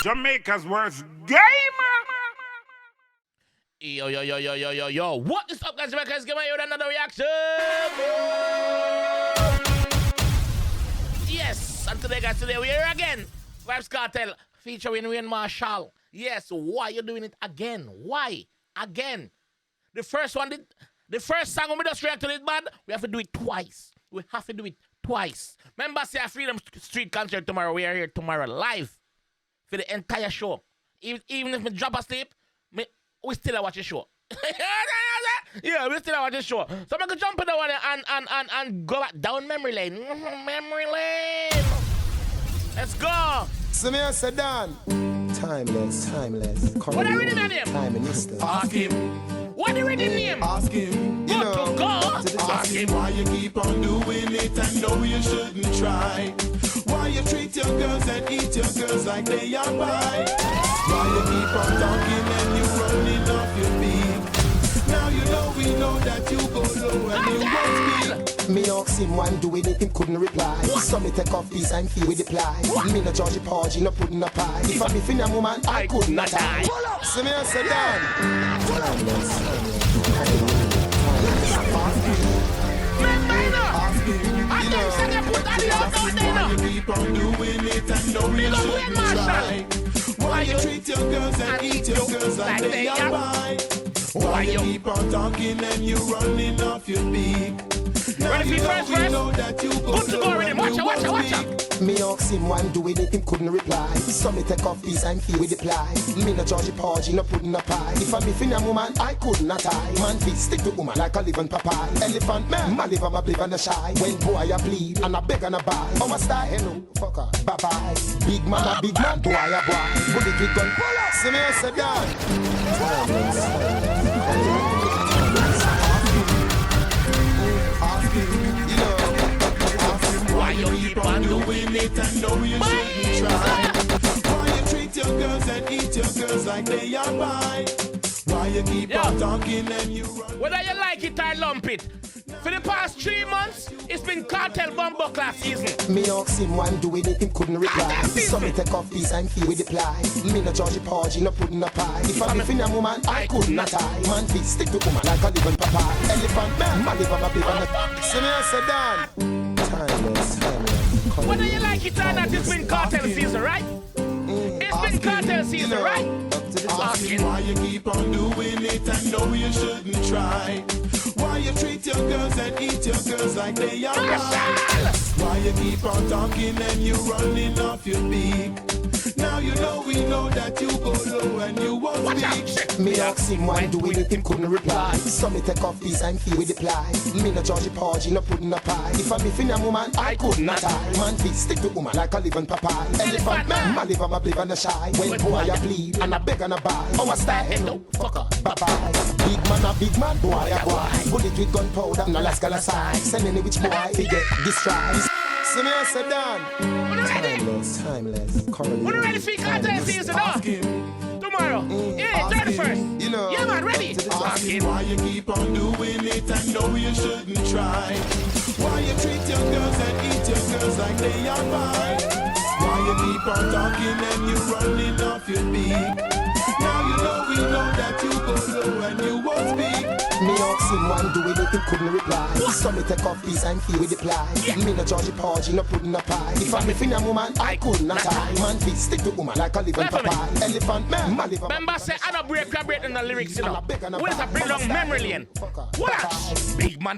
Jamaica's worst gamer. Yo. What is up, guys? Jamaica's Gamer here with another reaction. Yes, and today, guys, we're here again. Vybz Kartel featuring Wayne Marshall. Yes, why you doing it again? Why? Again. The first song when we just reacted to it, man, we have to do it twice. We have to do it twice. Remember, say a Freedom Street concert tomorrow. We are here tomorrow live for the entire show. Even if we drop asleep, we still watch the show. Yeah, we still watch the show. So I'm going to jump in the one and go back down memory lane. Memory lane. Let's go. So me I said, Dan. Timeless. What are you reading the name? Time minister. Ask him. What are you reading the name? Ask him. You know, to go. Ask him why you keep on doing it and know you shouldn't try. Why you treat your girls and eat your girls like they are pie. Why you keep on talking and you running off your feet. Now you know we know that you go low and you won't speak. Me ask him one doing it, him couldn't reply. So me take off piece and feel with the ply. Me no Georgie Porgy, no pudding a pie. If I be finna woman, I could not die. So me I said, Dan. Why you keep on doing it and know you shouldn't try. Why you treat your girls and eat your girls like they are pie. Why you keep on talking and you running off your beak. Now you know we know that you go slow and you won't speak. Me ask him one doing it, him couldn't reply. So me take off piece and feel with the ply. Me no Georgie Porgy, no pudding a pie. If I be finna woman, I could not die. Man feet stick to woman like a living papaya. Elephant man, my liver, my live and a shy. When boy I bleed and I beg and I buy. Oh my style, hello, fucker, bye bye. Big man, boy I boy. Bullet with gun, pull up. So me I said, Dan. Why you keep on doing it and know you shouldn't try. Why you treat your girls and eat your girls like they are pie. Why you keep on talking and you run. Whether you like it or lump it, for the past 3 months, it's been Kartel Bumbo class season. Me ask him one doing it, him couldn't reply. So me take off piece and feel with the ply. Me no Georgie Porgy, no pudding a pie. If I be finna woman, I could not die. Man feet stick to woman like a living papaya. Elephant man, my liver, my liver. So me I said, Dan. Timeless. Whether you like it or not, it's been Kartel season, right? It's been Kartel season, right? Ask him why you keep on doing it and know you shouldn't try. Why you treat your girls and eat your girls like they are pie. Why you keep on talking and you running off your beak. Now you know we know that you go low and you won't speak. Me ask him one doing it, him couldn't reply. So me take off piece and feel with the ply. Me no Georgie Porgy, no pudding a pie. If I be finna woman, I could not die. Man feet stick to woman like a living papaya. Elephant man, my liver, my liver and a shy. When boy I bleed and I beg and I buy. Oh I style, hello, fucker, bye bye. Big man, boy I boy. Bullet with gunpowder, no last gala side. Send any which boy, he get destroyed. So me I said, Dan. Timeless. When you ready for Kartel season, tomorrow, yeah, 31st. You know, yeah, man, ready. Ask him why you keep on doing it and know you shouldn't try. Why you treat your girls and eat your girls like they are pie. Why you keep on talking and you running off your beak. Now you know we know that you go low and you won't speak. Me ask him one doing it, he couldn't reply. So me take off piece and feel with the ply. Me no Georgie Porgy, no pudding a pie. If I be finna woman, I could not die. Man feet stick to woman like a living papaya. Elephant man, my liver. Remember say I don't break in the lyrics, you know. What is a bring down memory lane? What? Big man,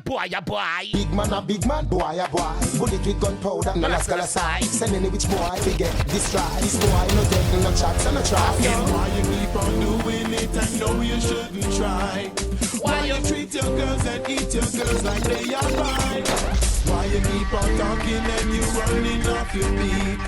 boy, a boy. Big man, boy, a boy. Bullet with gunpowder, no last gala side. Send any which boy, they get destroyed. This boy no dead, no chats and no try. Why you keep on doing it and know you shouldn't try. Why you treat your girls and eat your girls like they are pie. Why you keep on talking and you running off your beat.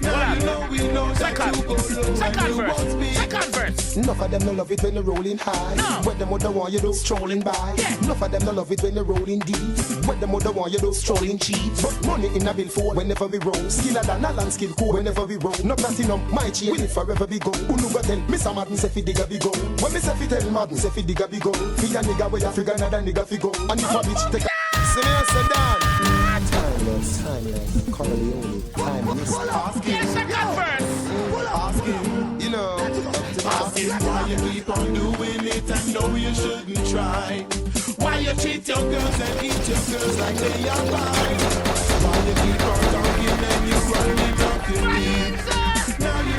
Now you know we know that you go low and you won't speak. Second verse. Enough of them no love it when you're rolling high. No. When them other want you do strolling by. Enough of them no love it when you're rolling deep. When them other want you do strolling cheap. But money in a bill for whenever we roll. Skiller than a land skill cool whenever we roll. No platinum, my chain will it forever be gold. Who no go tell Mr. Madden say fi digga be gold. When me say fi tell Madden say fi digga be gold. Fi a nigga where you figure another nigga fi go. And if a bitch take a so me I say Dan. Timeless, currently only timeless. Yes, second verse. Why you keep on doing it and know you shouldn't try? Why you treat your girls and eat your girls like they are mine? Why you keep on talking and you running up your knees? Now you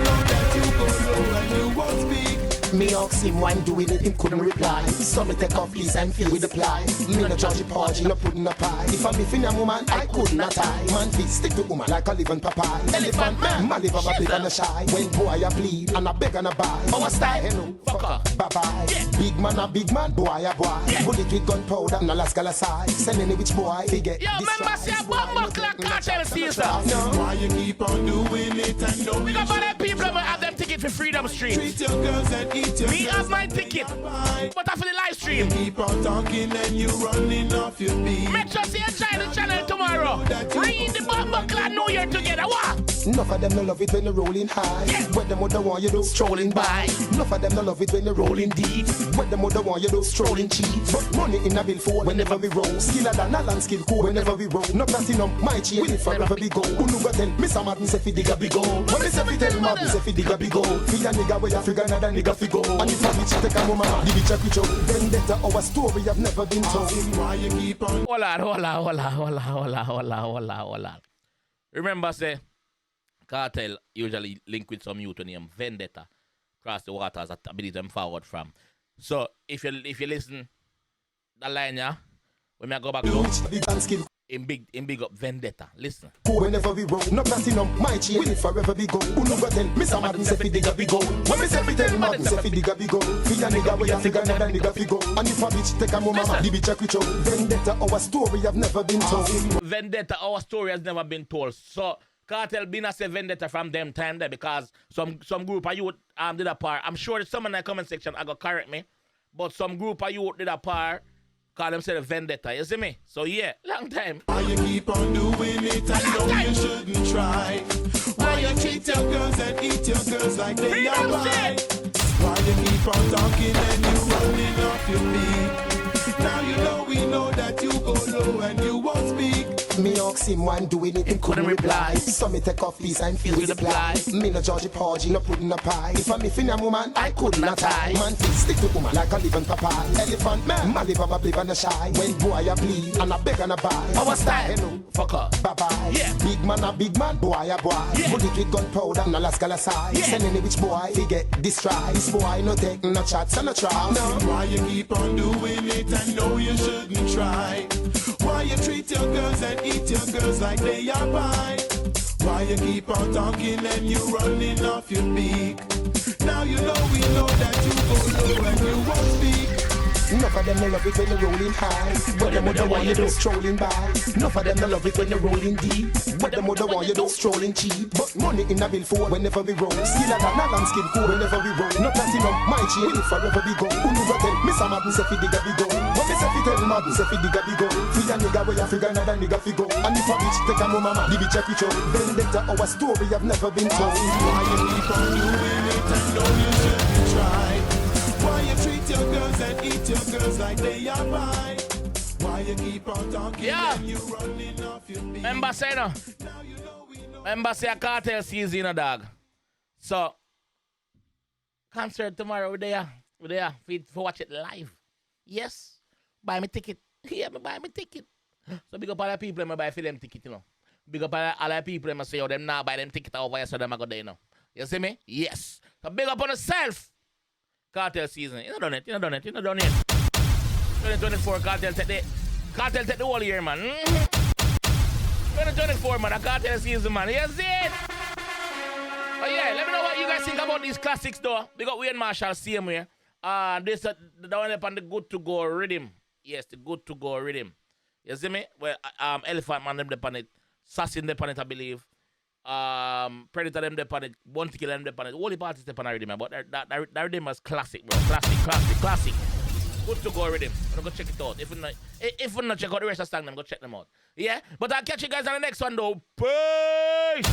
know that you go low and you won't speak. Me ask him why I'm doing it, him couldn't reply. So me take off his and feel with the ply. Me no charge a porgy, no pudding a pie. If I'm beefing a woman, I could not tie. Man feet stick to woman like a living papaya. Elephant man, my liver a big and a shy. When boy I plead and I beg and I buy. Our style, hello, fucker, bye bye. Yeah. Big man a big man, boy a boy. Yeah. Bullet with gunpowder, no last gal aside. Send any which boy, he get. Yo, remember say a bomb clock cartel season. Why you keep on doing it and know we got other people who have them ticket for Freedom Street. treat your girls and eat your Me girls have my ticket, but after the live stream. Keep on talking and you running off your feet. Make sure you join the channel tomorrow. Read the bomb clock New Year together. What? Enough of them no love it when you're rolling high. Yeah. When them other want you do strolling by. Enough of them no love it when you're rolling deep. When them other want you do strolling cheap. But money in a bill for whenever we roll. Skiller than a land skill cool whenever we roll. No platinum, my chain will it forever be gold. Who go tell Mr. Martin say fi dig a big gold. When me say fi tell Martin say fi dig a big gold. Fi a nigga where you figure another nigga fi go. And if a bitch take a mama, the bitch a quick out. Vendetta our story have never been told. Why you keep on Hold on. Remember, say, Cartel usually link with some youth named Vendetta. Cross the waters that I believe them forward from. So, if you listen, that line, yeah, when I go back to in big up Vendetta. Listen. Whenever we roll, no platinum, my chain will it forever be gold. Who no go tell Mr. Martin say fi dig a big gold. When me say fi tell Martin say fi dig a big gold. Fi a nigga where you figure another nigga fi go. And if a bitch take a mama, the bitch a quick out. Vendetta, our story have never been told. Vendetta, our story has never been told. So, Cartel been a say Vendetta from them time there because some group of youth did a par. I'm sure someone in the comment section I go correct me, but some group of youth did a par. Call themselves Vendetta, you see me? So yeah, long time. Why you keep on doing it and know you shouldn't try? Why you treat your girls and eat your girls like they are mine? Why you keep on talking and you running off your feet? Now you know we know that you go low and you won't speak. Me ask him why I'm doing it, him couldn't reply. So me take off his and feel with the ply. Me no Georgie Porgy, no pudding a pie. If I'm a woman, I could not tie. Man feet stick to woman like a living papaya. Elephant man, my liver a bliv and a shy. When boy I bleed and I beg and I buy. Our style, hello, fucker, bye bye. Yeah. Big man a big man, boy a boy. Yeah. Bullet with gunpowder, no last gal aside. Yeah. Send any which boy, he get destroyed. This boy no take no chats and no try. No. Why you keep on doing it and know you shouldn't try? Why you treat your girls and eat your girls like they are mine? Why you keep on talking and you running off your peak? Now you know we know that you go low and you won't speak. Enough of them no love it when you're rolling high. But them other want you do strolling by. Enough of them no love it when you're rolling deep. But them other want you do strolling cheap. But money in a bill for whenever we roll. Skiller than a land skin cool whenever we roll. No platinum, my chain will it forever be gold. Who no go tell Mr. Martin say fi dig a big gold. When me say fi tell Martin say fi dig a big gold. Fi a nigga where you figure another nigga fi go. And if a bitch take a mama, the bitch a quick out. Vendetta, our story have never been told. Why you keep on doing it and know you shouldn't try? Why you treat your girls and eat your girls like they are mine? Why you keep on talking and you running off your feet? Remember say no. Now you know we know. Remember say a cartel season, dog. So, concert tomorrow, we there for watch it live. Yes, buy me ticket. Yeah, me buy me ticket. So big up all the people me buy for them ticket, you know. Big up all the people me say, oh, them now buy them ticket over here, so them I go there, you know. You see me? Yes. So big up on yourself. Cartel season. You know done it. 2024 cartel take the whole year, man. 2024, man. A cartel season, man. You see it? Oh yeah, let me know what you guys think about these classics, though. We got Wayne Marshall, same way. This the one up on the Good to Go rhythm. Yes, the Good to Go rhythm. You see me? Well, Elephant Man them on it, Assassin them on it, I believe. Predator them on it, One to Kill them on it. All the parties them on rhythm, but that rhythm is classic, bro. Classic. Good to Go rhythm. I'm gonna go check it out. If you not check out the rest of the song, then go check them out. Yeah? But I'll catch you guys on the next one, though. Peace!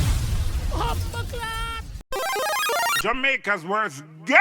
Jamaica's worst game.